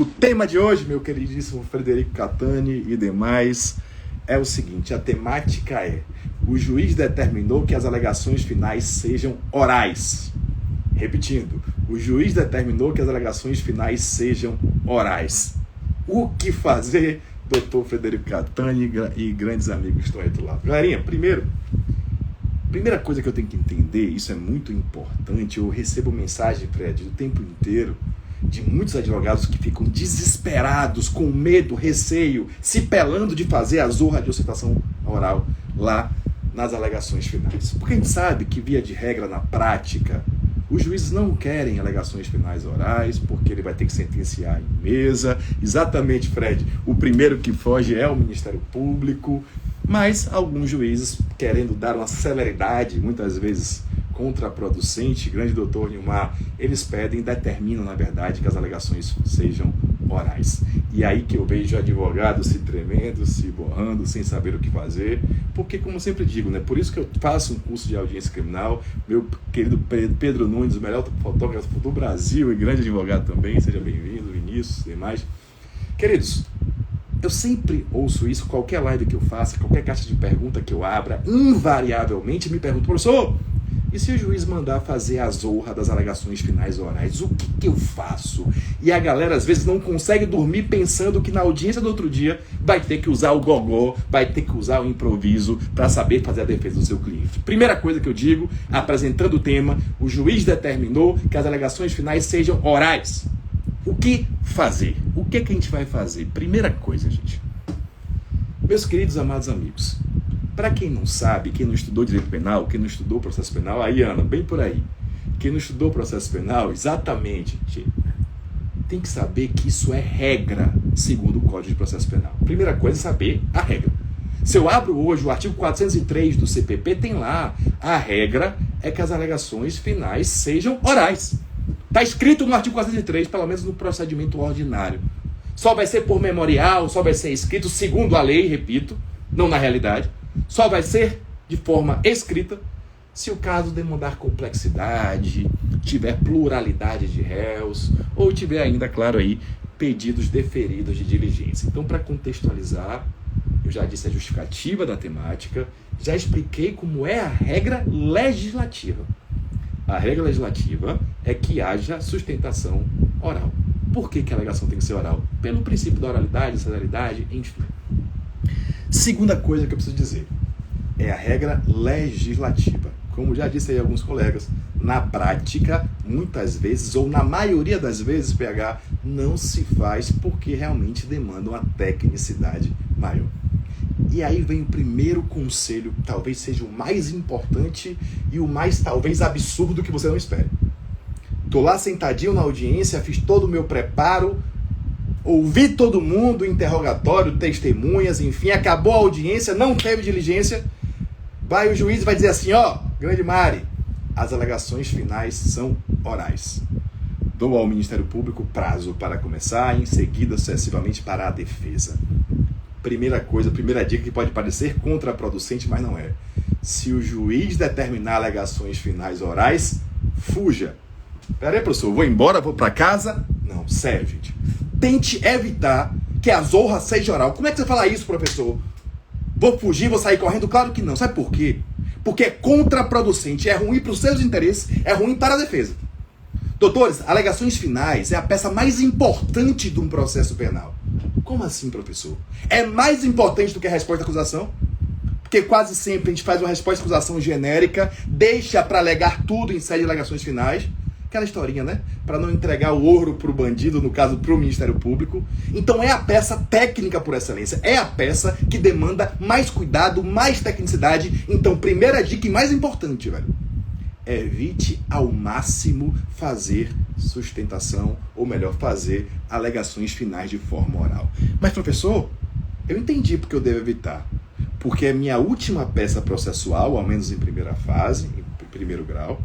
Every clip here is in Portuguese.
O tema de hoje, meu queridíssimo Frederico Catani e demais, é o seguinte: a temática é: o juiz determinou que as alegações finais sejam orais. Repetindo, o juiz determinou que as alegações finais sejam orais. O que fazer, doutor Frederico Catani e grandes amigos que estão aí do lado? Galerinha, primeira coisa que eu tenho que entender, isso é muito importante, eu recebo mensagem, Fred, o tempo inteiro, de muitos advogados que ficam desesperados, com medo, receio, se pelando de fazer a zorra de ostentação oral lá nas alegações finais. Porque a gente sabe que, via de regra, na prática, os juízes não querem alegações finais orais, porque ele vai ter que sentenciar em mesa. Exatamente, Fred, o primeiro que foge é o Ministério Público, mas alguns juízes, querendo dar uma celeridade, muitas vezes contraproducente, grande doutor Nilmar, eles pedem, determinam, na verdade, que as alegações sejam orais. E aí que eu vejo advogados se tremendo, se borrando, sem saber o que fazer, porque, como eu sempre digo, né, por isso que eu faço um curso de audiência criminal, meu querido Pedro Nunes, o melhor fotógrafo do Brasil e grande advogado também, seja bem-vindo, Vinícius e demais. Queridos, eu sempre ouço isso, qualquer live que eu faça, qualquer caixa de pergunta que eu abra, invariavelmente me pergunto: professor, e se o juiz mandar fazer a zorra das alegações finais orais, o que eu faço? E a galera às vezes não consegue dormir pensando que na audiência do outro dia vai ter que usar o gogó, vai ter que usar o improviso para saber fazer a defesa do seu cliente. Primeira coisa que eu digo, apresentando o tema: o juiz determinou que as alegações finais sejam orais. O que fazer? O que a gente vai fazer? Primeira coisa, gente. Meus queridos amados amigos, para quem não sabe, quem não estudou direito penal, quem não estudou processo penal, aí Ana, bem por aí. Quem não estudou processo penal, exatamente, tem que saber que isso é regra, segundo o Código de Processo Penal. Primeira coisa é saber a regra. Se eu abro hoje o artigo 403 do CPP, tem lá, a regra é que as alegações finais sejam orais. Está escrito no artigo 403, pelo menos no procedimento ordinário. Só vai ser por memorial, só vai ser escrito segundo a lei, repito, não na realidade. Só vai ser de forma escrita se o caso demandar complexidade, tiver pluralidade de réus, ou tiver ainda, claro aí, pedidos deferidos de diligência. Então, para contextualizar, eu já disse a justificativa da temática, já expliquei como é a regra legislativa. A regra legislativa é que haja sustentação oral. Por que a alegação tem que ser oral? Pelo princípio da oralidade, celeridade, enfim. Segunda coisa que eu preciso dizer é a regra legislativa. Como já disse aí alguns colegas, na prática, muitas vezes, ou na maioria das vezes, PH, não se faz porque realmente demanda uma tecnicidade maior. E aí vem o primeiro conselho, talvez seja o mais importante e o mais, talvez, absurdo que você não espere. Tô lá sentadinho na audiência, fiz todo o meu preparo, ouvi todo mundo, interrogatório, testemunhas, enfim, acabou a audiência, não teve diligência, vai o juiz e vai dizer assim: ó, grande Mari, as alegações finais são orais. Dou ao Ministério Público prazo para começar, em seguida, sucessivamente, para a defesa. Primeira coisa, primeira dica que pode parecer contraproducente, mas não é. Se o juiz determinar alegações finais orais, fuja. Peraí, professor, vou embora, vou para casa? Não, sério, gente. Tente evitar que a zorra seja oral. Como é que você fala isso, professor? Vou fugir, vou sair correndo? Claro que não. Sabe por quê? Porque é contraproducente, é ruim para os seus interesses, é ruim para a defesa. Doutores, alegações finais é a peça mais importante de um processo penal. Como assim, professor? É mais importante do que a resposta à acusação? Porque quase sempre a gente faz uma resposta à acusação genérica, deixa para alegar tudo em sede de alegações finais. Aquela historinha, né? Para não entregar o ouro para o bandido, no caso, para o Ministério Público. Então é a peça técnica por excelência. É a peça que demanda mais cuidado, mais tecnicidade. Então, primeira dica e mais importante, velho: evite ao máximo fazer sustentação, ou melhor, fazer alegações finais de forma oral. Mas, professor, eu entendi porque eu devo evitar. Porque a minha última peça processual, ao menos em primeira fase, em primeiro grau,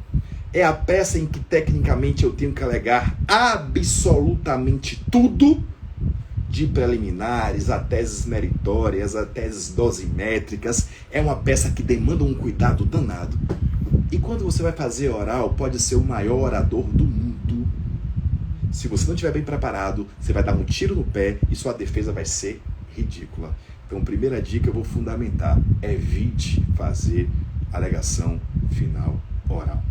é a peça em que tecnicamente eu tenho que alegar absolutamente tudo, de preliminares a teses meritórias, a teses dosimétricas. É uma peça que demanda um cuidado danado. E quando você vai fazer oral, pode ser o maior orador do mundo. Se você não estiver bem preparado, você vai dar um tiro no pé e sua defesa vai ser ridícula. Então, primeira dica eu vou fundamentar: evite fazer alegação final oral.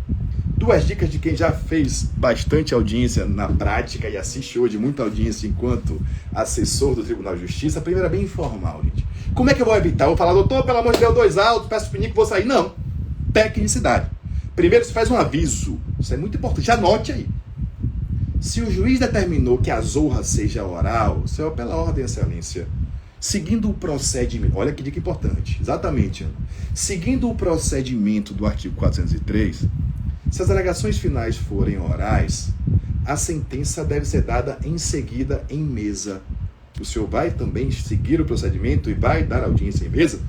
Duas dicas de quem já fez bastante audiência na prática e assiste hoje muita audiência enquanto assessor do Tribunal de Justiça. A primeira é bem informal, gente. Como é que eu vou evitar? Eu vou falar, doutor, pelo amor de Deus, 2 autos, peço pinico, vou sair. Não. Tecnicidade. Primeiro, você faz um aviso. Isso é muito importante. Anote aí. Se o juiz determinou que a zorra seja oral, você vai pela ordem, excelência. Seguindo o procedimento, olha que dica importante, exatamente, Ana. Seguindo o procedimento do artigo 403, se as alegações finais forem orais, a sentença deve ser dada em seguida em mesa. O senhor vai também seguir o procedimento e vai dar audiência em mesa?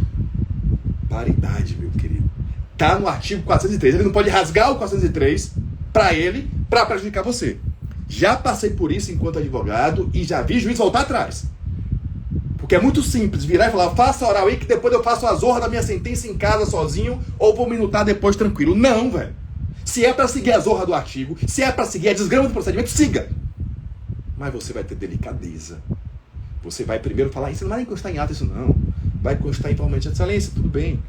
Paridade, meu querido. Está no artigo 403, ele não pode rasgar o 403 para prejudicar você. Já passei por isso enquanto advogado e já vi juiz voltar atrás. Porque é muito simples virar e falar, faça oral aí que depois eu faço a zorra da minha sentença em casa sozinho ou vou minutar depois tranquilo. Não, velho. Se é para seguir a zorra do artigo, se é para seguir a desgrama do procedimento, siga. Mas você vai ter delicadeza. Você vai primeiro falar, isso não vai encostar em ata, isso não. Vai constar informalmente a excelência, tudo bem.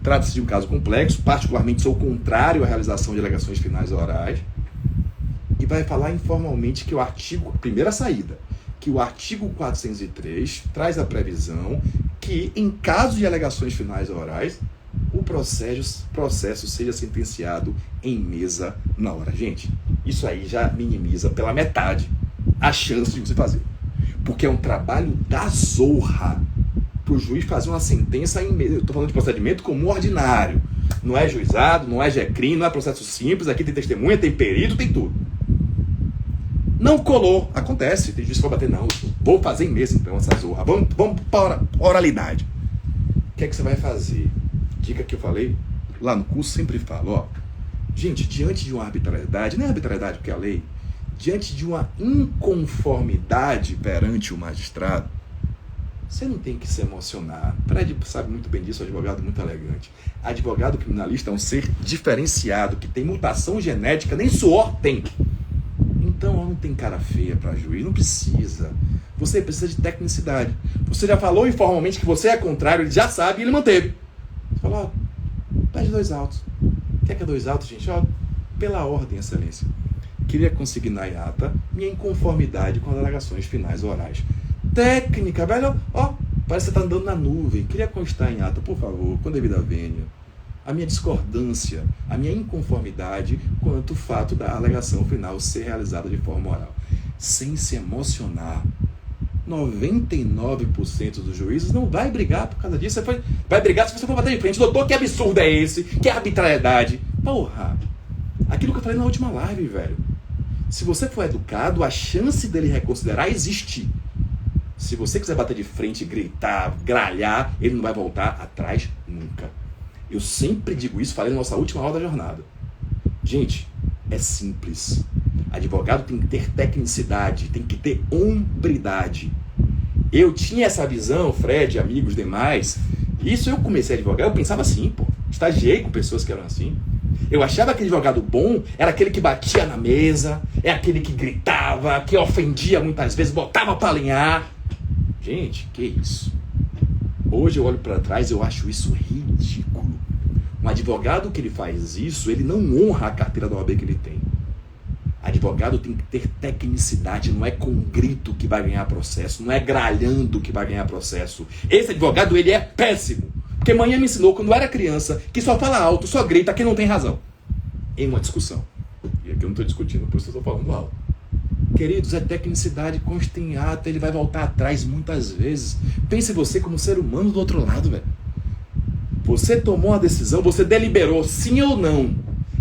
Trata-se de um caso complexo, particularmente sou contrário à realização de alegações finais orais. E vai falar informalmente que o artigo, primeira saída, que o artigo 403 traz a previsão que, em caso de alegações finais orais, o processo seja sentenciado em mesa na hora. Gente, isso aí já minimiza pela metade a chance de você fazer. Porque é um trabalho da zorra para o juiz fazer uma sentença em mesa. Eu estou falando de procedimento comum ordinário. Não é juizado, não é GECRIM, não é processo simples. Aqui tem testemunha, tem perito, tem tudo. Não colou, acontece, tem juiz que vai bater, não, vou fazer em mesa então essa zorra, vamos para oralidade. O que é que você vai fazer? Dica que eu falei, lá no curso sempre falo, ó, gente, diante de uma arbitrariedade, nem arbitrariedade porque é a lei, diante de uma inconformidade perante o magistrado, você não tem que se emocionar. Fred sabe muito bem disso, advogado muito elegante. Advogado criminalista é um ser diferenciado, que tem mutação genética, nem suor tem. Então, não tem cara feia para juiz, não precisa. Você precisa de tecnicidade. Você já falou informalmente que você é contrário, ele já sabe e ele manteve. Você falou, ó, pede 2 autos. Quer que é 2 autos, gente? Ó, pela ordem, excelência. Queria consignar em ata minha inconformidade com as alegações finais orais. Técnica, velho, ó, parece que você está andando na nuvem. Queria constar em ata, por favor, com devida vênia, a minha discordância, a minha inconformidade quanto ao fato da alegação final ser realizada de forma oral. Sem se emocionar. 99% dos juízes não vai brigar por causa disso. Você vai brigar se você for bater de frente. Doutor, que absurdo é esse? Que arbitrariedade? Porra! Aquilo que eu falei na última live, velho. Se você for educado, a chance dele reconsiderar existe. Se você quiser bater de frente, gritar, gralhar, ele não vai voltar atrás nunca. Eu sempre digo isso, falei na nossa última aula da jornada. Gente, é simples. Advogado tem que ter tecnicidade, tem que ter hombridade. Eu tinha essa visão, Fred, amigos, demais. Isso eu comecei a advogar, eu pensava assim, pô. Estagiei com pessoas que eram assim. Eu achava que advogado bom era aquele que batia na mesa, é aquele que gritava, que ofendia muitas vezes, botava pra alinhar. Gente, que isso? Hoje eu olho para trás e eu acho isso ridículo. Um advogado que ele faz isso, ele não honra a carteira da OAB que ele tem. Advogado tem que ter tecnicidade, não é com grito que vai ganhar processo, não é gralhando que vai ganhar processo. Esse advogado, ele é péssimo. Porque manhã me ensinou, quando eu era criança, que só fala alto, só grita quem não tem razão. Em uma discussão. E aqui eu não estou discutindo, por isso eu estou falando alto. Queridos, é tecnicidade, consta em ata, ele vai voltar atrás muitas vezes. Pense você como ser humano do outro lado, velho. Você tomou uma decisão, você deliberou sim ou não.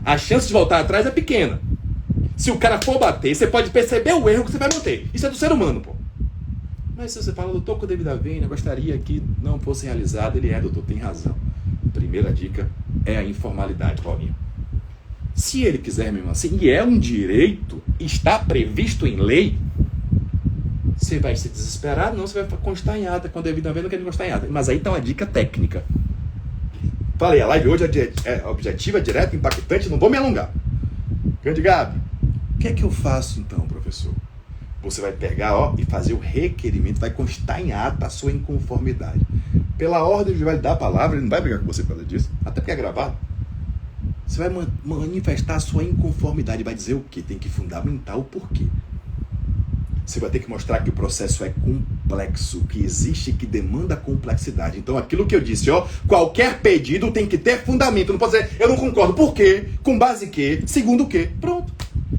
A chance de voltar atrás é pequena. Se o cara for bater, você pode perceber o erro que você vai manter. Isso é do ser humano, pô. Mas se você fala, doutor, com devida vênia, gostaria que não fosse realizado, ele é, doutor, tem razão. Primeira dica é a informalidade, Paulinho. Se ele quiser mesmo assim, e é um direito, está previsto em lei, você vai se desesperar, não, você vai constar em ata, com devida vênia, não quer constar em ata. Mas aí está uma dica técnica. Falei, a live hoje é objetiva, direta, impactante, não vou me alongar. Grande Gabi, o que é que eu faço então, professor? Você vai pegar, ó, e fazer o requerimento, vai constar em ata a sua inconformidade. Pela ordem, ele vai lhe dar a palavra, ele não vai brigar com você por causa disso, até porque é gravado. Você vai manifestar a sua inconformidade, vai dizer o quê? Tem que fundamentar o porquê. Você vai ter que mostrar que o processo é complexo, que existe, que demanda complexidade. Então, aquilo que eu disse, ó, qualquer pedido tem que ter fundamento. Não pode dizer, eu não concordo. Por quê? Com base em quê? Segundo o quê? Pronto.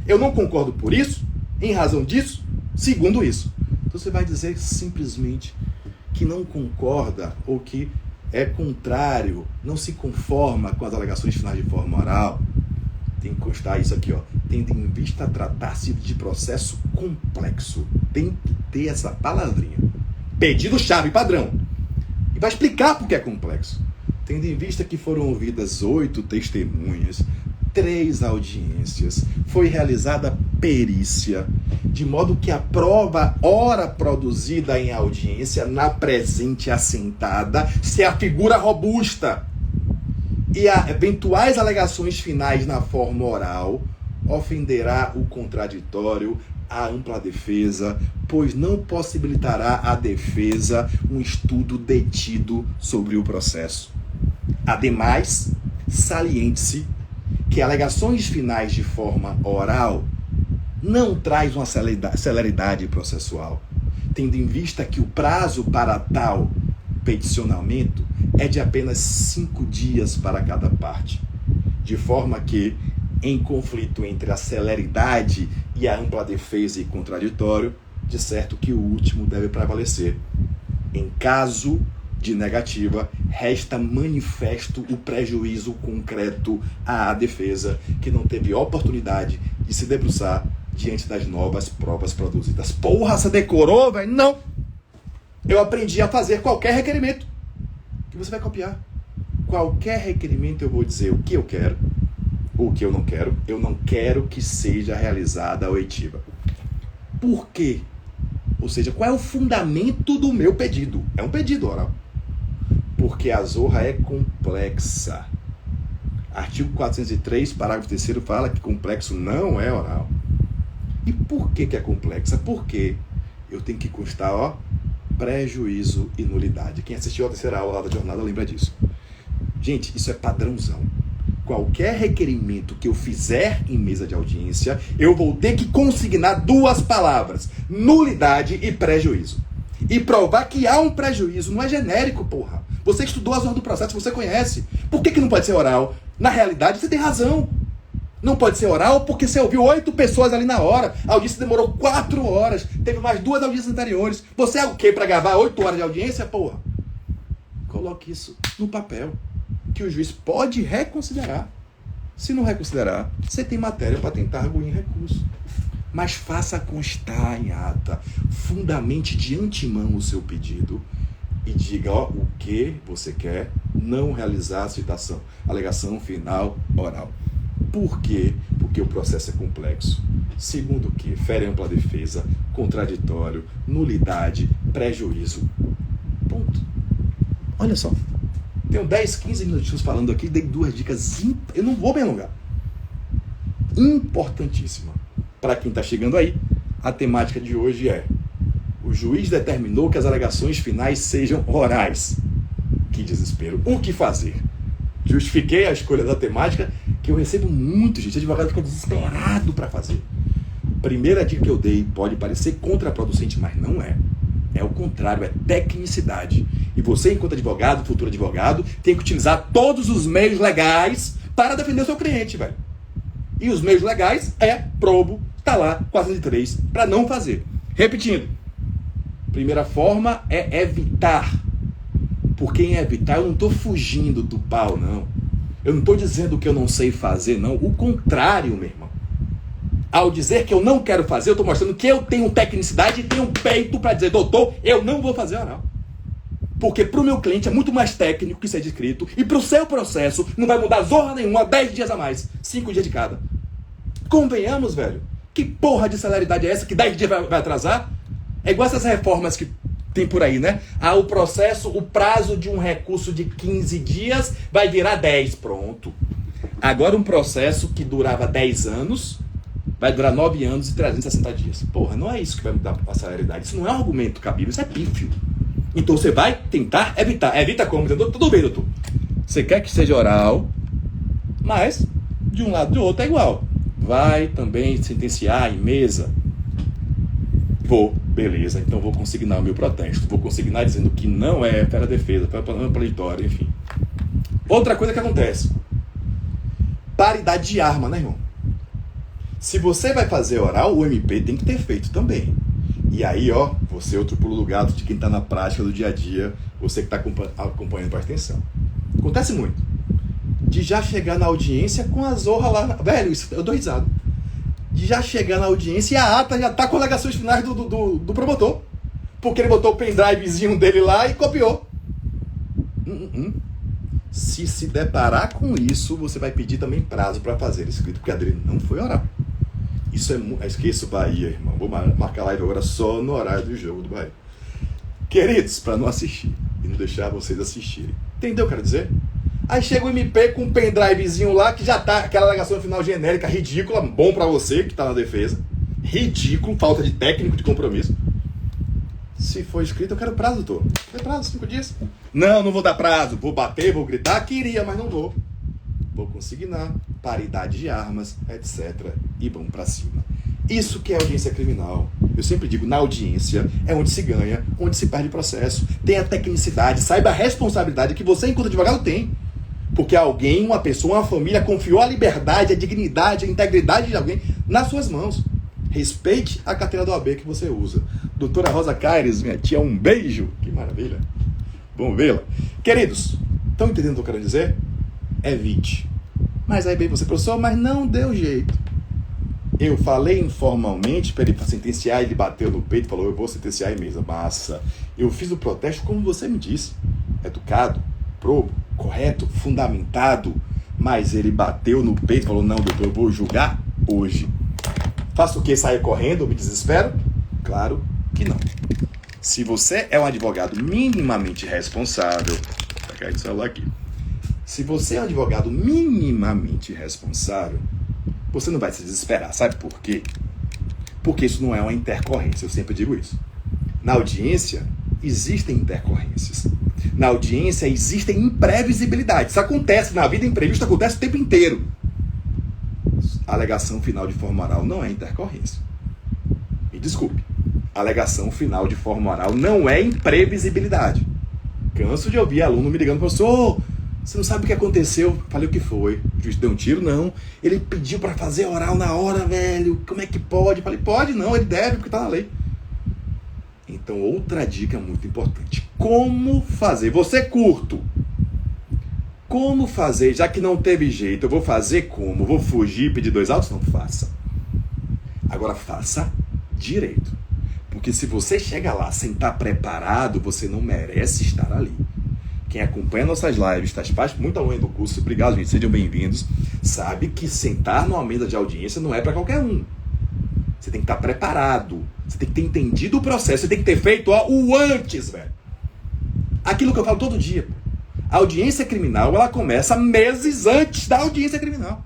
Eu não concordo por isso, em razão disso, segundo isso. Então, você vai dizer simplesmente que não concorda ou que é contrário, não se conforma com as alegações finais de forma oral. Tem que constar isso aqui, ó. Tendo em vista tratar-se de processo complexo. Tem que ter essa palavrinha. Pedido-chave padrão. E vai explicar por que é complexo. Tendo em vista que foram ouvidas 8 testemunhas, 3 audiências, foi realizada perícia, de modo que a prova ora produzida em audiência, na presente assentada, se afigura robusta. E a eventuais alegações finais na forma oral ofenderá o contraditório, a ampla defesa, pois não possibilitará à defesa um estudo detido sobre o processo. Ademais, saliente-se que alegações finais de forma oral não traz uma celeridade processual, tendo em vista que o prazo para tal peticionamento é de apenas 5 dias para cada parte, de forma que, em conflito entre a celeridade e a ampla defesa e contraditório, de certo que o último deve prevalecer. Em caso de negativa, resta manifesto o prejuízo concreto à defesa, que não teve oportunidade de se debruçar diante das novas provas produzidas. Porra, você decorou, velho? Não! Eu aprendi a fazer qualquer requerimento que você vai copiar. Qualquer requerimento eu vou dizer o que eu quero, ou o que eu não quero. Eu não quero que seja realizada a oitiva. Por quê? Ou seja, qual é o fundamento do meu pedido? É um pedido oral. Porque a zorra é complexa. Artigo 403, parágrafo 3º, fala que complexo não é oral. E por que é complexa? Porque eu tenho que constar, ó, prejuízo e nulidade. Quem assistiu a terceira aula da jornada lembra disso. Gente, isso é padrãozão. Qualquer requerimento que eu fizer em mesa de audiência, eu vou ter que consignar 2 palavras: nulidade e prejuízo. E provar que há um prejuízo. Não é genérico, porra. Você estudou as ordens do processo, você conhece. Por que não pode ser oral? Na realidade, você tem razão. Não pode ser oral porque você ouviu 8 pessoas ali na hora. A audiência demorou 4 horas. Teve mais 2 audiências anteriores. Você é o quê? Para gravar 8 horas de audiência, porra? Coloque isso no papel, que o juiz pode reconsiderar. Se não reconsiderar, você tem matéria para tentar arguir em recurso. Mas faça constar em ata, fundamente de antemão o seu pedido e diga, ó, o que você quer, não realizar a citação, alegação final oral. Por quê? Porque o processo é complexo. Segundo o que? Fere ampla defesa, contraditório, nulidade, prejuízo. Ponto. Olha só. Tenho 10, 15 minutinhos falando aqui, dei 2 dicas. Eu não vou me alongar. Importantíssima. Para quem está chegando aí, a temática de hoje é: o juiz determinou que as alegações finais sejam orais. Que desespero. O que fazer? Justifiquei a escolha da temática, que eu recebo muito, gente. O advogado fica desesperado para fazer. Primeira dica que eu dei pode parecer contraproducente, mas não é. É o contrário, é tecnicidade. E você, enquanto advogado, futuro advogado, tem que utilizar todos os meios legais para defender o seu cliente, velho. E os meios legais é probo, tá lá, 403, para não fazer. Repetindo. Primeira forma é evitar. Porque em evitar eu não estou fugindo do pau, não. Eu não estou dizendo que eu não sei fazer, não. O contrário, meu irmão. Ao dizer que eu não quero fazer, eu estou mostrando que eu tenho tecnicidade e tenho peito para dizer, doutor, eu não vou fazer oral. Porque para o meu cliente é muito mais técnico que ser descrito e para o seu processo não vai mudar zorra nenhuma, 10 dias a mais, 5 dias de cada. Convenhamos, velho. Que porra de celeridade é essa que 10 dias vai atrasar? É igual essas reformas que tem por aí, né? Ah, o processo, o prazo de um recurso de 15 dias vai virar 10. Pronto. Agora um processo que durava 10 anos vai durar 9 anos e 360 dias. Porra, não é isso que vai mudar a celeridade. Isso não é um argumento cabível, isso é pífio. Então você vai tentar evitar. Evita como? Tudo bem, doutor. Você quer que seja oral, mas de um lado e do outro é igual. Vai também sentenciar em mesa. Vou, beleza, então vou consignar o meu protesto. Vou consignar dizendo que não é para defesa, para pleitória, enfim. Outra coisa que acontece. Paridade de arma, né, irmão? Se você vai fazer oral, o MP tem que ter feito também. E aí, ó, você é outro pulo do gato de quem está na prática do dia a dia, você que está acompanhando, presta atenção. Acontece muito. De já chegar na audiência com a zorra lá. Velho, isso, eu dou risada. De já chegar na audiência e a ata já tá com alegações finais do promotor. Porque ele botou o pendrivezinho dele lá e copiou. Se deparar com isso, você vai pedir também prazo para fazer escrito, porque a dele não foi oral. Isso é esqueço Bahia, irmão. Vou marcar live agora só no horário do jogo do Bahia. Queridos, para não assistir e não deixar vocês assistirem. Entendeu o que eu quero dizer? Aí chega o MP com um pendrivezinho lá que já tá aquela alegação final genérica ridícula, bom para você que tá na defesa. Ridículo, falta de técnico de compromisso. Se for escrito, eu quero prazo, doutor. Quero prazo, 5 dias. Não vou dar prazo. Vou bater, vou gritar. Queria, mas não vou. Vou consignar, paridade de armas, etc. E vamos para cima. Isso que é audiência criminal. Eu sempre digo, na audiência é onde se ganha, onde se perde o processo. Tem a tecnicidade, saiba a responsabilidade que você, enquanto advogado, tem. Porque alguém, uma pessoa, uma família confiou a liberdade, a dignidade, a integridade de alguém nas suas mãos. Respeite a carteira do OAB que você usa. Doutora Rosa Caires, minha tia, um beijo. Que maravilha. Vamos vê-la. Queridos, estão entendendo o que eu quero dizer? Evite. Mas aí bem você, professor, mas não deu jeito. Eu falei informalmente para ele sentenciar, ele bateu no peito e falou, eu vou sentenciar em mesa. Massa. Eu fiz o protesto como você me disse. Educado, probo, correto, fundamentado. Mas ele bateu no peito e falou, não, doutor, eu vou julgar hoje. Faço o quê? Sair correndo? Me desespero? Claro que não. Se você é um advogado minimamente responsável... Vou pegar esse celular aqui. Se você é um advogado minimamente responsável, você não vai se desesperar. Sabe por quê? Porque isso não é uma intercorrência. Eu sempre digo isso. Na audiência, existem intercorrências. Na audiência, existem imprevisibilidades. Isso acontece na vida, imprevisto acontece o tempo inteiro. A alegação final de forma oral não é intercorrência. Me desculpe. A alegação final de forma oral não é imprevisibilidade. Canso de ouvir aluno me ligando, professor, você não sabe o que aconteceu? Falei, o que foi? O juiz deu um tiro? Não. Ele pediu para fazer oral na hora, velho. Como é que pode? Falei, pode não, ele deve, porque tá na lei. Então, outra dica muito importante. Como fazer? Você curto. Como fazer? Já que não teve jeito, eu vou fazer como? Vou fugir, pedir 2 autos? Não faça. Agora, faça direito. Porque se você chega lá sem estar preparado, você não merece estar ali. Quem acompanha nossas lives, faz muito aluno do curso, obrigado, gente, sejam bem-vindos, sabe que sentar numa mesa de audiência não é para qualquer um. Você tem que estar preparado, você tem que ter entendido o processo, você tem que ter feito o antes, velho. Aquilo que eu falo todo dia. A audiência criminal, ela começa meses antes da audiência criminal.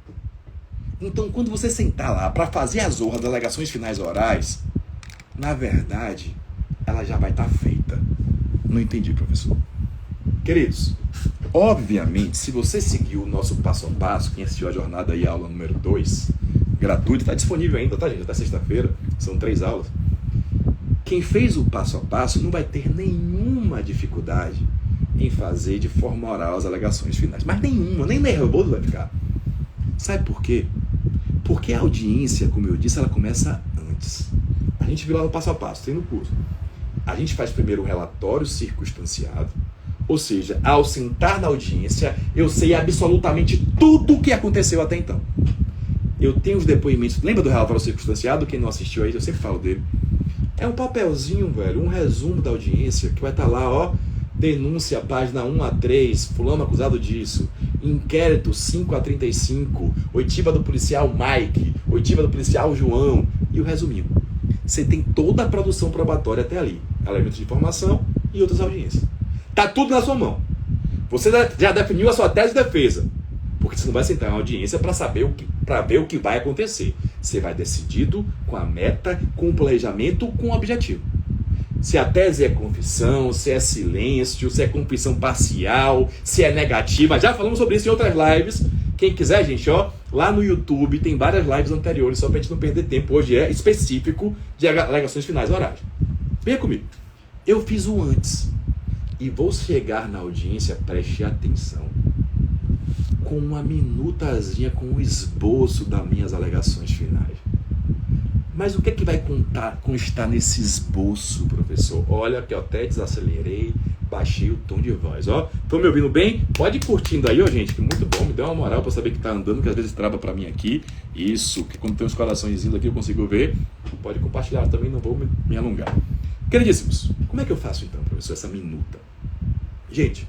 Então, quando você sentar lá para fazer a zorra das alegações finais orais, na verdade, ela já vai estar feita. Não entendi, professor. Queridos, obviamente, se você seguiu o nosso passo a passo, quem assistiu a jornada aí, a aula número 2, gratuita, está disponível ainda, tá, gente? Até sexta-feira, são 3 aulas. Quem fez o passo a passo não vai ter nenhuma dificuldade em fazer de forma oral as alegações finais. Mas nenhuma, nem nervoso vai ficar. Sabe por quê? Porque a audiência, como eu disse, ela começa antes. A gente viu lá no passo a passo, tem no curso. A gente faz primeiro um relatório circunstanciado, ou seja, ao sentar na audiência, eu sei absolutamente tudo o que aconteceu até então. Eu tenho os depoimentos, lembra do relatório circunstanciado? Quem não assistiu aí, eu sempre falo dele. É um papelzinho, velho, um resumo da audiência, que vai estar lá, ó, denúncia, página 1 a 3, fulano acusado disso, inquérito 5 a 35, oitiva do policial Mike, oitiva do policial João, e o resuminho. Você tem toda a produção probatória até ali, elementos de informação e outras audiências. Tá tudo na sua mão. Você já definiu a sua tese de defesa, porque você não vai sentar em uma audiência para ver o que vai acontecer. Você vai decidido com a meta, com o planejamento, com o objetivo. Se a tese é confissão, se é silêncio, se é confissão parcial, se é negativa. Já falamos sobre isso em outras lives. Quem quiser, gente, ó, lá no YouTube tem várias lives anteriores, só pra gente não perder tempo. Hoje é específico de alegações finais orais. Venha comigo. Eu fiz o antes. E vou chegar na audiência, preste atenção, com uma minutazinha, com o esboço das minhas alegações finais. Mas o que é que vai constar nesse esboço, professor? Olha que eu até desacelerei, baixei o tom de voz. Ó, estão me ouvindo bem? Pode ir curtindo aí, ó, gente, que muito bom. Me deu uma moral para saber que tá andando, que às vezes trava para mim aqui. Isso, que quando tem uns coraçõezinhos aqui eu consigo ver. Pode compartilhar também, não vou me alongar. Queridíssimos, como é que eu faço então, professor, essa minuta? Gente,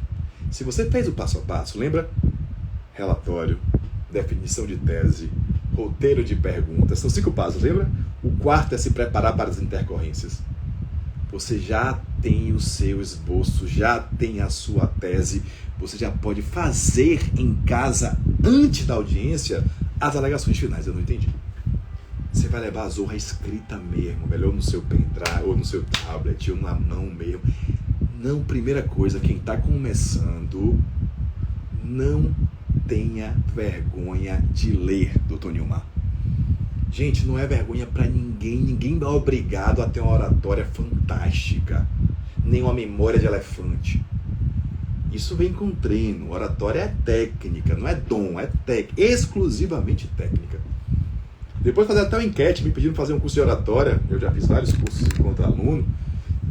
se você fez o passo a passo, lembra? Relatório, definição de tese, roteiro de perguntas, são 5 passos, lembra? O quarto é se preparar para as intercorrências. Você já tem o seu esboço, já tem a sua tese, você já pode fazer em casa, antes da audiência, as alegações finais. Eu não entendi. Você vai levar a zorra escrita mesmo, melhor no seu pendrive, ou no seu tablet, ou na mão mesmo. Não, primeira coisa, quem está começando, não tenha vergonha de ler, doutor Nilmar. Gente, não é vergonha para ninguém. Ninguém é obrigado a ter uma oratória fantástica, nem uma memória de elefante. Isso vem com treino. Oratória é técnica, não é dom, é exclusivamente técnica. Depois fazer até uma enquete, me pedindo fazer um curso de oratória. Eu já fiz vários cursos enquanto aluno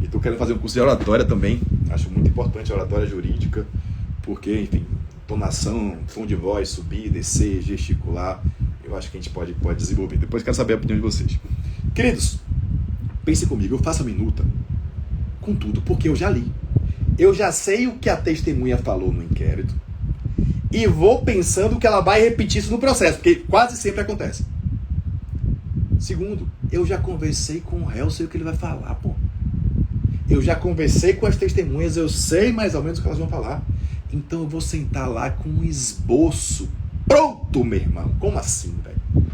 e estou querendo fazer um curso de oratória também. Acho muito importante a oratória jurídica, porque, enfim, entonação, tom de voz, subir, descer, gesticular, eu acho que a gente pode desenvolver. Depois quero saber a opinião de vocês. Queridos, pensem comigo, eu faço a minuta com tudo, porque eu já li. Eu já sei o que a testemunha falou no inquérito e vou pensando que ela vai repetir isso no processo, porque quase sempre acontece. Segundo, eu já conversei com o réu, sei o que ele vai falar, pô. Eu já conversei com as testemunhas, eu sei mais ou menos o que elas vão falar. Então eu vou sentar lá com um esboço pronto, meu irmão. Como assim, velho?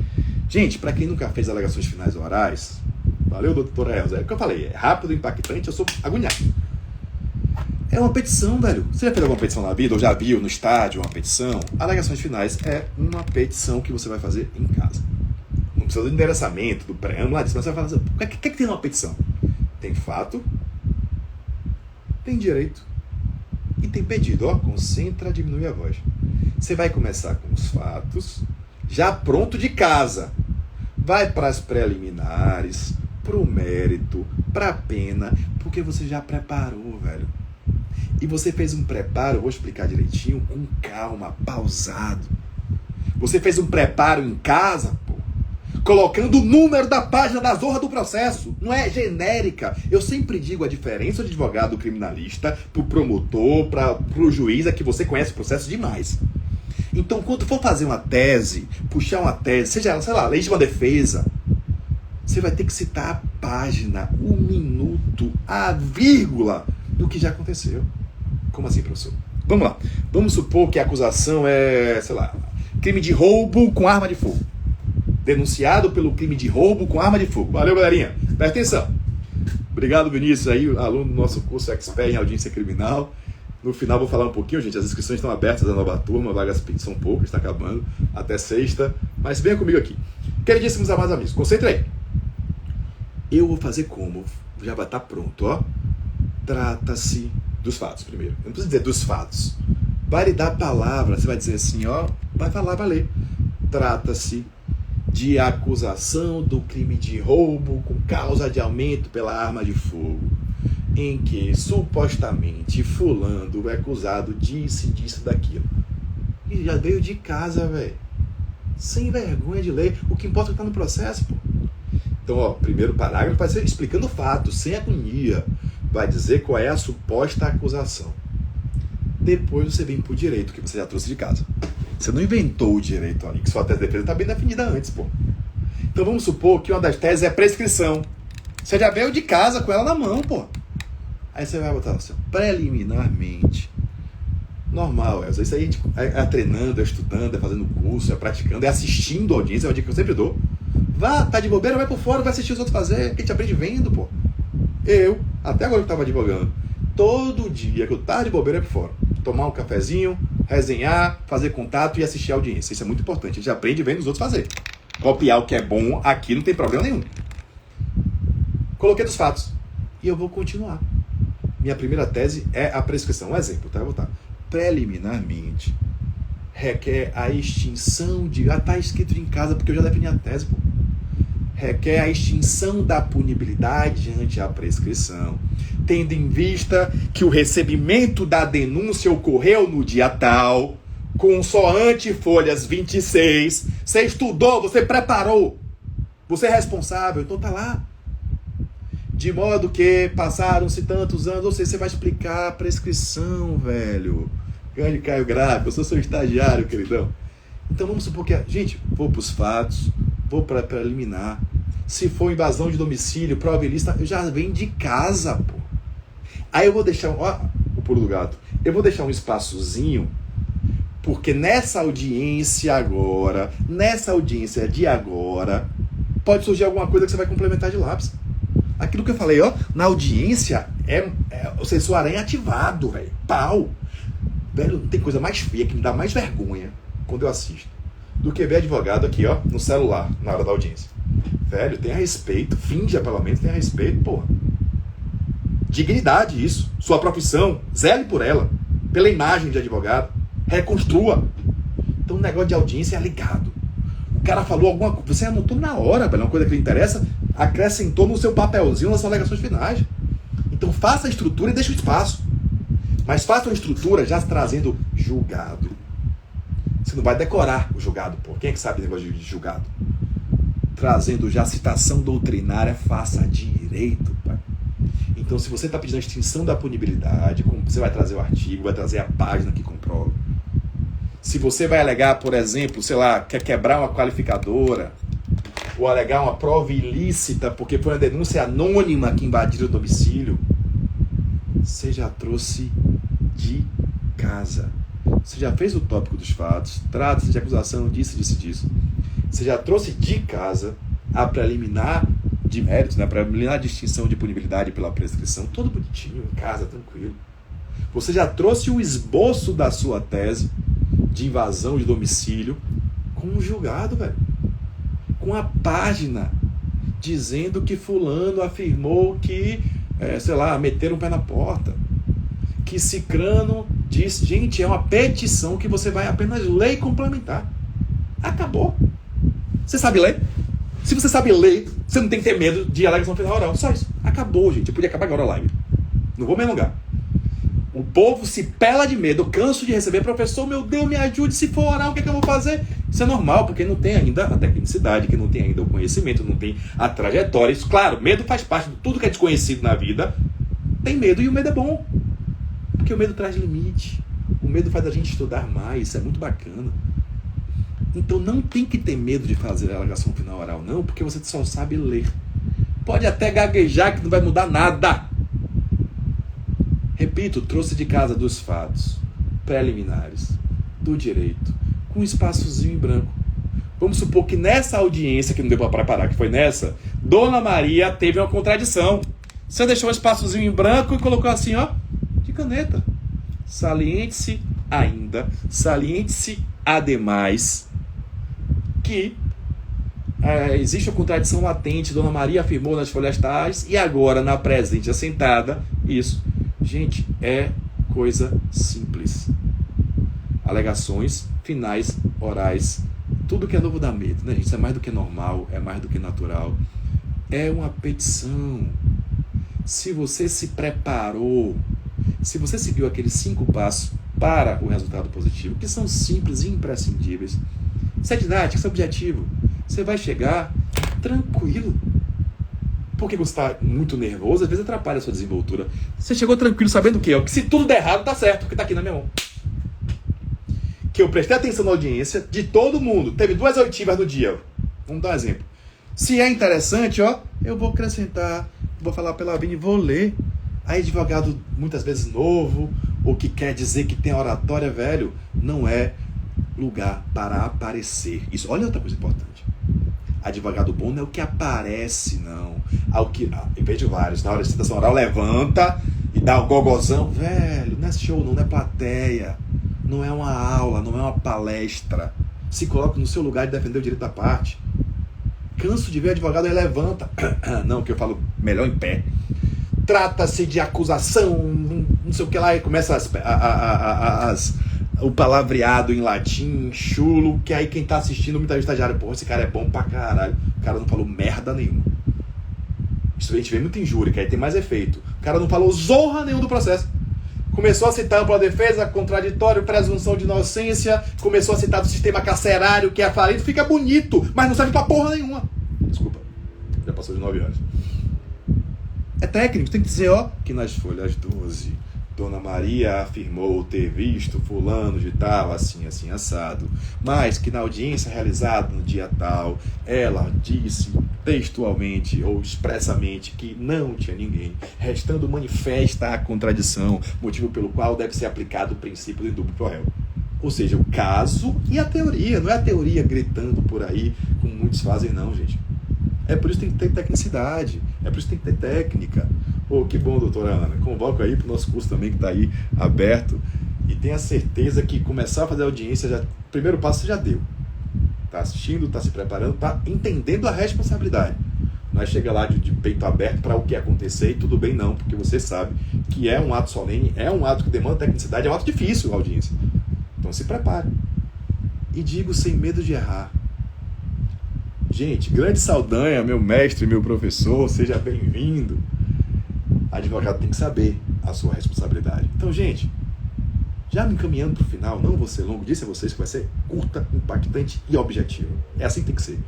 Gente, para quem nunca fez alegações finais orais, valeu, doutora Elza, é o que eu falei, é rápido, impactante, eu sou agoniado. É uma petição, velho. Você já fez alguma petição na vida, ou já viu no estádio uma petição? Alegações finais é uma petição que você vai fazer em casa. Não precisa do endereçamento, do preâmbulo, mas você vai fazer. O que tem numa petição? Tem fato, tem direito e tem pedido. Ó, concentra, diminui a voz. Você vai começar com os fatos, já pronto de casa. Vai para as preliminares, para o mérito, para a pena, porque você já preparou, velho. E você fez um preparo, eu vou explicar direitinho, com calma, pausado. Você fez um preparo em casa, pô, colocando o número da página da zorra do processo. Não é genérica. Eu sempre digo a diferença do advogado criminalista pro promotor, pro juiz, é que você conhece o processo demais. Então, quando for fazer uma tese, puxar uma tese, seja, sei lá, legítima defesa, você vai ter que citar a página, o minuto, a vírgula do que já aconteceu. Como assim, professor? Vamos lá. Vamos supor que a acusação é, sei lá, crime de roubo com arma de fogo. Denunciado pelo crime de roubo com arma de fogo. Valeu, galerinha. Presta atenção. Obrigado, Vinícius, aí, aluno do nosso curso Expert em Audiência Criminal. No final vou falar um pouquinho, gente. As inscrições estão abertas da nova turma, vagas são poucas, está acabando, até sexta. Mas venha comigo aqui. Queridíssimos amados amigos, concentre aí. Eu vou fazer como? Já vai estar pronto, ó. Trata-se dos fatos primeiro. Eu não preciso dizer dos fatos. Vai lhe dar a palavra, você vai dizer assim, ó, vai falar, vai ler. Trata-se de acusação do crime de roubo com causa de aumento pela arma de fogo, em que supostamente fulano é acusado disso, daquilo. E já veio de casa, velho. Sem vergonha de ler. O que importa é que tá no processo, pô. Então, ó, primeiro parágrafo vai ser explicando o fato, sem agonia. Vai dizer qual é a suposta acusação. Depois você vem pro direito, que você já trouxe de casa. Você não inventou o direito ali, que sua tese de defesa está bem definida antes, pô. Então vamos supor que uma das teses é prescrição. Você já veio de casa com ela na mão, pô. Aí você vai botar assim, preliminarmente. Normal, isso aí a gente é treinando, é estudando, é fazendo curso, é praticando, é assistindo a audiência, é uma dica que eu sempre dou. Vá, tá de bobeira, vai por fora, vai assistir os outros fazer, que a gente aprende vendo, pô. Eu, até agora que eu tava advogando, todo dia que eu tava de bobeira é por fora. Tomar um cafezinho, resenhar, fazer contato e assistir a audiência. Isso é muito importante. A gente aprende vendo os outros fazer. Copiar o que é bom aqui não tem problema nenhum. Coloquei dos fatos. E eu vou continuar. Minha primeira tese é a prescrição. Um exemplo, tá? Eu vou botar. Preliminarmente, requer a extinção de... Ah, tá escrito em casa porque eu já defini a tese, pô. Requer a extinção da punibilidade ante a prescrição, tendo em vista que o recebimento da denúncia ocorreu no dia tal, com só ante folhas 26, você estudou, você preparou, você é responsável, então tá lá. De modo que passaram-se tantos anos, ou seja, você vai explicar a prescrição, velho. Grande Caio Graco, eu sou seu estagiário, queridão. Então vamos supor que, gente, vou pros fatos, vou para preliminar. Se for invasão de domicílio, prova ilícita, eu já venho de casa, pô. Aí eu vou deixar, ó, o pulo do gato. Eu vou deixar um espaçozinho, porque nessa audiência de agora, pode surgir alguma coisa que você vai complementar de lápis. Aquilo que eu falei, ó, na audiência o sensor aranha ativado, velho. Pau. Velho, não tem coisa mais feia que me dá mais vergonha quando eu assisto do que ver advogado aqui, ó, no celular, na hora da audiência. Velho, tenha respeito, finja pelo menos, tenha respeito, porra. Dignidade isso, sua profissão, zele por ela, pela imagem de advogado, reconstrua. Então o negócio de audiência é ligado. O cara falou alguma coisa, você anotou na hora, velho, uma coisa que lhe interessa, acrescentou no seu papelzinho nas suas alegações finais. Então faça a estrutura e deixa o espaço. Mas faça uma estrutura já trazendo julgado. Você não vai decorar o julgado, pô. Quem é que sabe o negócio de julgado? Trazendo já citação doutrinária, faça direito, pai. Então, se você está pedindo a extinção da punibilidade, você vai trazer o artigo, vai trazer a página que comprova. Se você vai alegar, por exemplo, sei lá, quer quebrar uma qualificadora, ou alegar uma prova ilícita, porque foi uma denúncia anônima que invadiram o domicílio, você já trouxe de casa. Você já fez o tópico dos fatos, trata-se de acusação disso. Você já trouxe de casa a preliminar de méritos, né? A preliminar de extinção de punibilidade pela prescrição, todo bonitinho, em casa, tranquilo. Você já trouxe o esboço da sua tese de invasão de domicílio com um julgado, velho. Com a página dizendo que fulano afirmou que, sei lá, meteram o pé na porta. Que cicrano disse, gente, é uma petição que você vai apenas ler e complementar. Acabou. Você sabe ler? Se você sabe ler, você não tem que ter medo de alegação final oral. Só isso. Acabou, gente. Eu podia acabar agora a live. Não vou me alongar. O povo se pela de medo. Eu canso de receber, professor, meu Deus, me ajude, se for oral, o que é que eu vou fazer? Isso é normal, porque não tem ainda a tecnicidade, que não tem ainda o conhecimento, não tem a trajetória. Isso, claro, medo faz parte de tudo que é desconhecido na vida. Tem medo e o medo é bom. Porque o medo traz limite. O medo faz a gente estudar mais, isso é muito bacana. Então não tem que ter medo de fazer a alegação final oral, não, porque você só sabe ler. Pode até gaguejar que não vai mudar nada. Repito, trouxe de casa dos fatos preliminares do direito, com um espaçozinho em branco. Vamos supor que nessa audiência, que não deu para preparar, que foi nessa, Dona Maria teve uma contradição. Você deixou um espaçozinho em branco e colocou assim, ó, de caneta. Saliente-se ainda, saliente-se ademais, que existe uma contradição latente, Dona Maria afirmou nas folhas tais, e agora na presente assentada, isso. Gente, é coisa simples. Alegações finais, orais, tudo que é novo dá medo, né, gente? Isso é mais do que normal, é mais do que natural. É uma petição. Se você se preparou, se você seguiu aqueles 5 passos para o resultado positivo, que são simples e imprescindíveis, isso é didático, isso é objetivo, você vai chegar tranquilo. Porque você está muito nervoso, às vezes atrapalha a sua desenvoltura. Você chegou tranquilo sabendo o quê? Que se tudo der errado, tá certo, porque tá aqui na minha mão. Que eu prestei atenção na audiência de todo mundo. Teve 2 oitivas no dia. Vamos dar um exemplo. Se é interessante, ó, eu vou acrescentar, vou falar pela Vini, vou ler. Aí advogado muitas vezes novo, ou que quer dizer que tem oratória, velho, não é lugar para aparecer. Isso, olha outra coisa importante. Advogado bom não é o que aparece, não. Em vez de vários, na hora de citação oral, levanta e dá o gogozão. Velho, não é show, não é plateia. Não é uma aula, não é uma palestra. Se coloca no seu lugar de defender o direito da parte. Canso de ver advogado aí levanta. Não, que eu falo melhor em pé. Trata-se de acusação, não sei o que lá, e começa o palavreado em latim, chulo, que aí quem tá assistindo, muita gente estagiário, pô, esse cara é bom pra caralho. O cara não falou merda nenhuma. Isso a gente vê muito injúria, que aí tem mais efeito. O cara não falou zorra nenhuma do processo. Começou a citar ampla defesa, contraditório, presunção de inocência, começou a citar do sistema carcerário, que é falido, fica bonito, mas não serve pra porra nenhuma. Desculpa, já passou de 9 horas. É técnico, tem que dizer, ó, que nas folhas 12, Dona Maria afirmou ter visto fulano de tal, assim, assim, assado, mas que na audiência realizada no dia tal, ela disse textualmente ou expressamente que não tinha ninguém, restando manifesta a contradição, motivo pelo qual deve ser aplicado o princípio do indúbio pro réu. Ou seja, o caso e a teoria, não é a teoria gritando por aí, como muitos fazem não, gente. É por isso que tem que ter tecnicidade, é por isso que tem que ter técnica. Oh, que bom, doutora Ana. Convoco aí para o nosso curso também, que está aí aberto. E tenha certeza que começar a fazer audiência, o primeiro passo você já deu. Está assistindo, está se preparando, está entendendo a responsabilidade. Não é chegar lá de peito aberto para o que acontecer e tudo bem não, porque você sabe que é um ato solene, é um ato que demanda tecnicidade, é um ato difícil a audiência. Então se prepare. E digo sem medo de errar. Gente, Grande Saldanha, meu mestre, meu professor, seja bem-vindo. Advogado tem que saber a sua responsabilidade. Então, gente, já me encaminhando para o final, não vou ser longo, disse a vocês que vai ser curta, impactante e objetiva. É assim que tem que ser.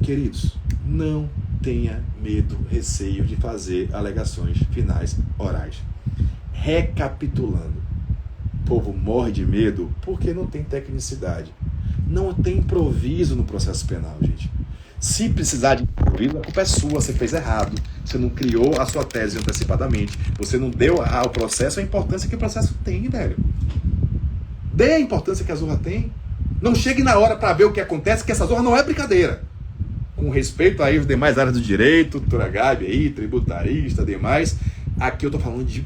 Queridos, não tenha medo, receio de fazer alegações finais orais. Recapitulando, o povo morre de medo porque não tem tecnicidade. Não tem improviso no processo penal, gente. Se precisar de improviso, a culpa é sua, você fez errado. Você não criou a sua tese antecipadamente. Você não deu ao processo a importância que o processo tem, velho. Dê a importância que a zorra tem. Não chegue na hora para ver o que acontece, que essa zorra não é brincadeira. Com respeito aí às demais áreas do direito, doutora Gabi aí, tributarista, demais. Aqui eu tô falando de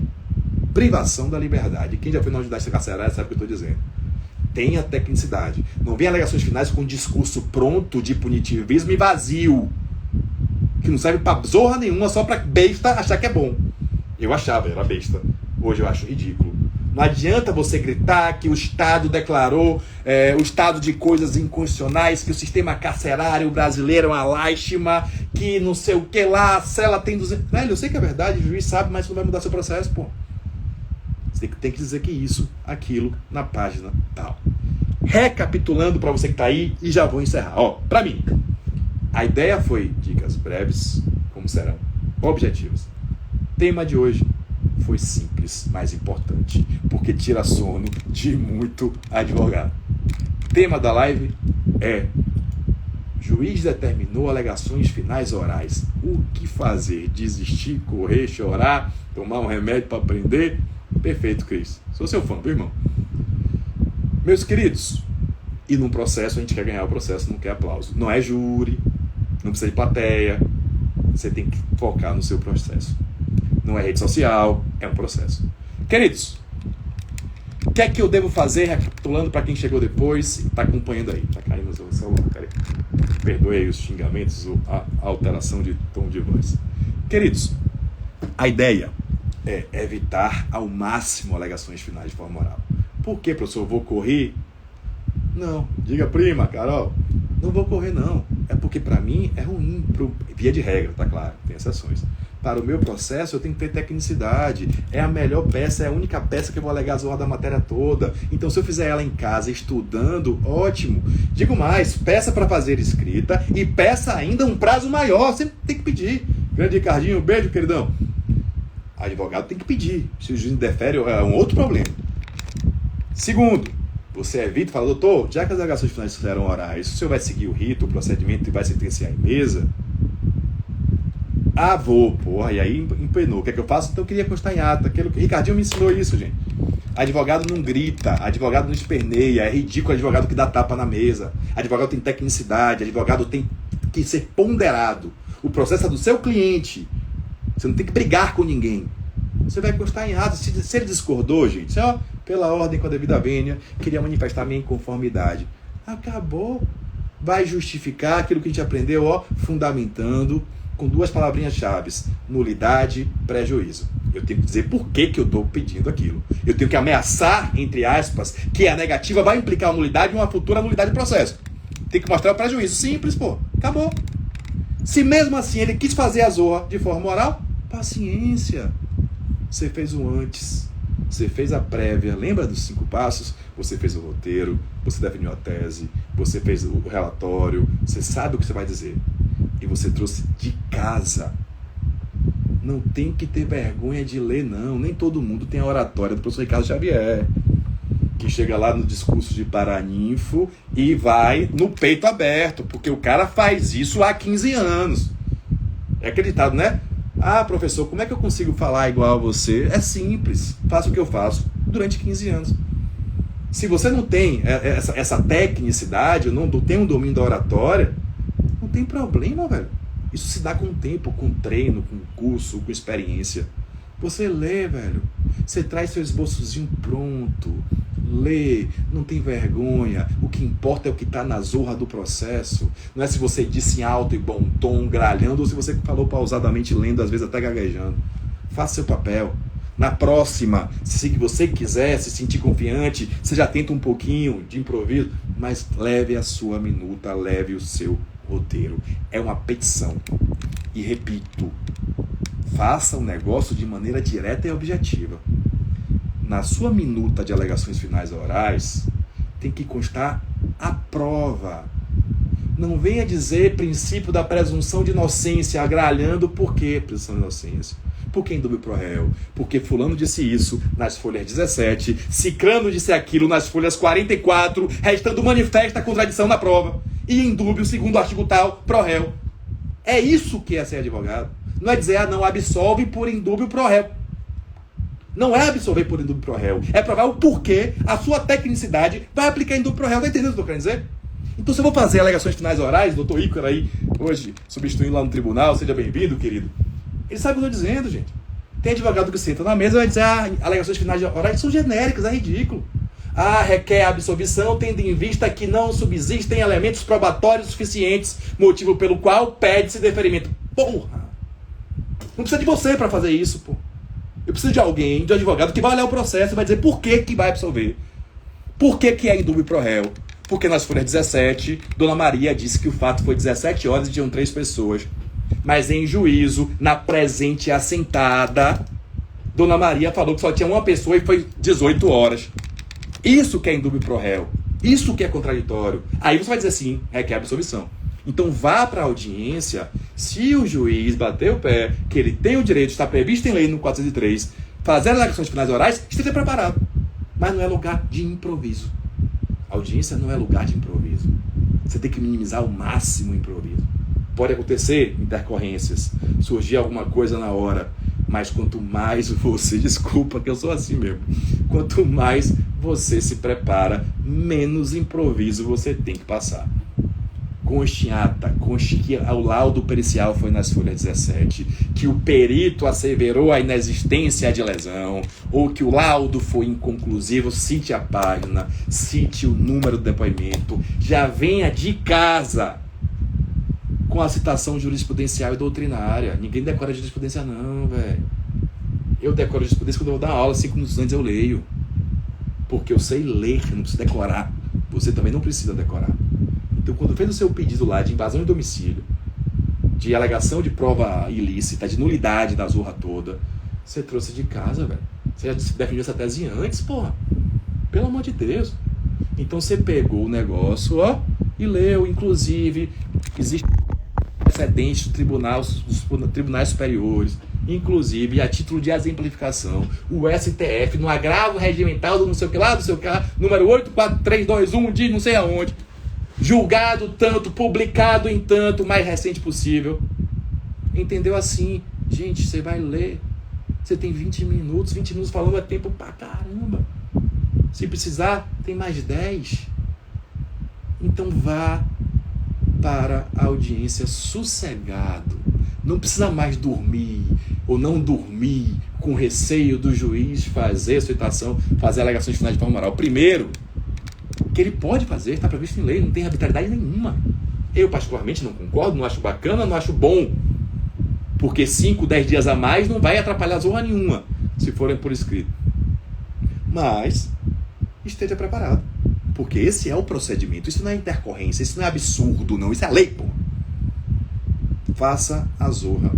privação da liberdade. Quem já foi na unidade carcerária sabe o que eu tô dizendo. Tenha tecnicidade. Não venha alegações finais com um discurso pronto de punitivismo e vazio. Que não serve pra zorra nenhuma, só pra besta achar que é bom. Eu achava, era besta. Hoje eu acho ridículo. Não adianta você gritar que o Estado declarou o estado de coisas inconstitucionais, que o sistema carcerário brasileiro é uma lástima, que não sei o que lá, a cela tem 200... Velho, eu sei que é verdade, o juiz sabe, mas não vai mudar seu processo, pô. Você tem que dizer que isso, aquilo, na página tal. Recapitulando para você que está aí, e já vou encerrar. Ó, para mim, a ideia foi dicas breves, como serão, objetivas. Tema de hoje foi simples, mas importante, porque tira sono de muito advogado. Tema da live é: juiz determinou alegações finais orais. O que fazer? Desistir, correr, chorar, tomar um remédio para aprender? Perfeito, Cris. Sou seu fã, viu, irmão? Meus queridos, e num processo a gente quer ganhar o processo, não quer aplauso. Não é júri, não precisa de plateia. Você tem que focar no seu processo. Não é rede social, é um processo. Queridos, o que é que eu devo fazer, recapitulando para quem chegou depois e está acompanhando aí? Está caindo no seu celular, cara. Perdoe aí os xingamentos, a alteração de tom de voz. Queridos, a ideia é evitar ao máximo alegações finais de forma oral. Por que, professor? Eu vou correr? Não. Diga, prima, Carol. Não vou correr, não. É porque, para mim, é ruim. Via de regra, tá claro. Tem exceções. Para o meu processo, eu tenho que ter tecnicidade. É a melhor peça, é a única peça que eu vou alegar a zorra da matéria toda. Então, se eu fizer ela em casa, estudando, ótimo. Digo mais, peça para fazer escrita e peça ainda um prazo maior. Sempre tem que pedir. Grande Ricardinho, beijo, queridão. Advogado tem que pedir. Se o juiz defere, é um outro problema. Segundo, você evita e fala: doutor, já que as alegações finais serão orais, o senhor vai seguir o rito, o procedimento e vai sentenciar em mesa? Ah, vou, porra, e aí empenou. O que é que eu faço? Então eu queria constar em ata. Ricardinho me ensinou isso, gente. Advogado não grita, advogado não esperneia, é ridículo advogado que dá tapa na mesa. Advogado tem tecnicidade, advogado tem que ser ponderado. O processo é do seu cliente. Você não tem que brigar com ninguém. Você vai constar em ata. Se ele discordou, gente, ó, pela ordem com a devida vênia, queria manifestar minha inconformidade. Acabou. Vai justificar aquilo que a gente aprendeu, ó, fundamentando com duas palavrinhas-chave: nulidade, prejuízo. Eu tenho que dizer por que eu estou pedindo aquilo. Eu tenho que ameaçar, entre aspas, que a negativa vai implicar uma nulidade e uma futura nulidade do processo. Tem que mostrar o prejuízo. Simples, pô. Acabou. Se mesmo assim ele quis fazer a zorra de forma oral, paciência. Você fez o antes. Você fez a prévia. Lembra dos 5 passos? Você fez o roteiro. Você definiu a tese. Você fez o relatório. Você sabe o que você vai dizer. E você trouxe de casa. Não tem que ter vergonha de ler, não. Nem todo mundo tem a oratória do professor Ricardo Xavier, que chega lá no discurso de Paraninfo e vai no peito aberto, porque o cara faz isso há 15 anos. É acreditado, né? Ah, professor, como é que eu consigo falar igual a você? É simples. Faço o que eu faço durante 15 anos. Se você não tem essa tecnicidade, não tem um domínio da oratória, não tem problema, velho. Isso se dá com o tempo, com treino, com curso, com experiência. Você lê, velho. Você traz seu esboçozinho pronto. Lê, não tem vergonha. O que importa é o que está na zorra do processo. Não é se você disse em alto e bom tom, gralhando, ou se você falou pausadamente, lendo, às vezes até gaguejando. Faça seu papel. Na próxima, se você quiser se sentir confiante, você já tenta um pouquinho de improviso, mas leve a sua minuta, leve o seu roteiro. É uma petição. E repito, faça o negócio de maneira direta e objetiva. Na sua minuta de alegações finais orais, tem que constar a prova. Não venha dizer princípio da presunção de inocência, agralhando por que presunção de inocência. Porque indúbio pro réu, porque fulano disse isso nas folhas 17, ciclano disse aquilo nas folhas 44, restando manifesta a contradição na prova. E indúbio, segundo o artigo tal, pro réu. É isso que é ser advogado. Não é dizer, não, absolve por indúbio pro réu. Não é absolver por indúbio pro réu. É provar o porquê a sua tecnicidade vai aplicar indúbio pro réu. Tá entendendo o que eu tô querendo dizer? Então, se eu vou fazer alegações finais orais, doutor Ícaro aí, hoje, substituindo lá no tribunal, seja bem-vindo, querido. Ele sabe o que eu estou dizendo, gente. Tem advogado que senta na mesa e vai dizer, alegações finais orais são genéricas, é ridículo. Requer absolvição, tendo em vista que não subsistem elementos probatórios suficientes, motivo pelo qual pede-se deferimento. Porra! Não precisa de você para fazer isso, pô. Eu preciso de alguém, de um advogado, que vai olhar o processo e vai dizer por que vai absolver. Por que é indúbio pro réu? Porque nas folhas 17, Dona Maria disse que o fato foi 17 horas e tinham 3 pessoas. Mas em juízo, na presente assentada, Dona Maria falou que só tinha uma pessoa e foi 18 horas. Isso que é indúbio pro réu. Isso que é contraditório. Aí você vai dizer sim, requer absolvição. Então vá para a audiência, se o juiz bater o pé, que ele tem o direito, está previsto em lei no 403, fazer alegações finais orais, esteja preparado. Mas não é lugar de improviso. A audiência não é lugar de improviso. Você tem que minimizar ao máximo o improviso. Pode acontecer intercorrências, surgir alguma coisa na hora, mas quanto mais você, desculpa que eu sou assim mesmo, quanto mais você se prepara, menos improviso você tem que passar. Conste em ata, conste que o laudo pericial foi nas folhas 17, que o perito asseverou a inexistência de lesão, ou que o laudo foi inconclusivo, cite a página, cite o número do depoimento, já venha de casa com a citação jurisprudencial e doutrinária. Ninguém decora jurisprudência não, velho. Eu decoro jurisprudência quando eu vou dar aula, 5 minutos antes eu leio. Porque eu sei ler, não preciso decorar. Você também não precisa decorar. Então, quando fez o seu pedido lá de invasão de domicílio, de alegação de prova ilícita, de nulidade da zorra toda, você trouxe de casa, velho. Você já definiu essa tese antes, porra. Pelo amor de Deus. Então, você pegou o negócio, ó, e leu. Inclusive, existe precedentes dos tribunais superiores, inclusive, a título de exemplificação, o STF, no agravo regimental do não sei o que lá, número 84321, de não sei aonde, julgado tanto, publicado em tanto, mais recente possível, entendeu assim. Gente, você vai ler. Você tem 20 minutos falando é tempo pra caramba. Se precisar, tem mais 10. Então vá para a audiência sossegado. Não precisa mais dormir ou não dormir com receio do juiz fazer a citação, fazer alegações finais de forma oral. Primeiro, que ele pode fazer, está previsto em lei, não tem arbitrariedade nenhuma. Eu particularmente não concordo, não acho bacana, não acho bom. Porque 5, 10 dias a mais não vai atrapalhar zorra nenhuma, se forem por escrito. Mas esteja preparado. Porque esse é o procedimento. Isso não é intercorrência, isso não é absurdo, não. Isso é lei, pô. Faça a zorra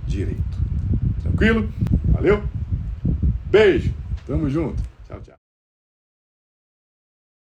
direito. Tranquilo? Valeu? Beijo. Tamo junto.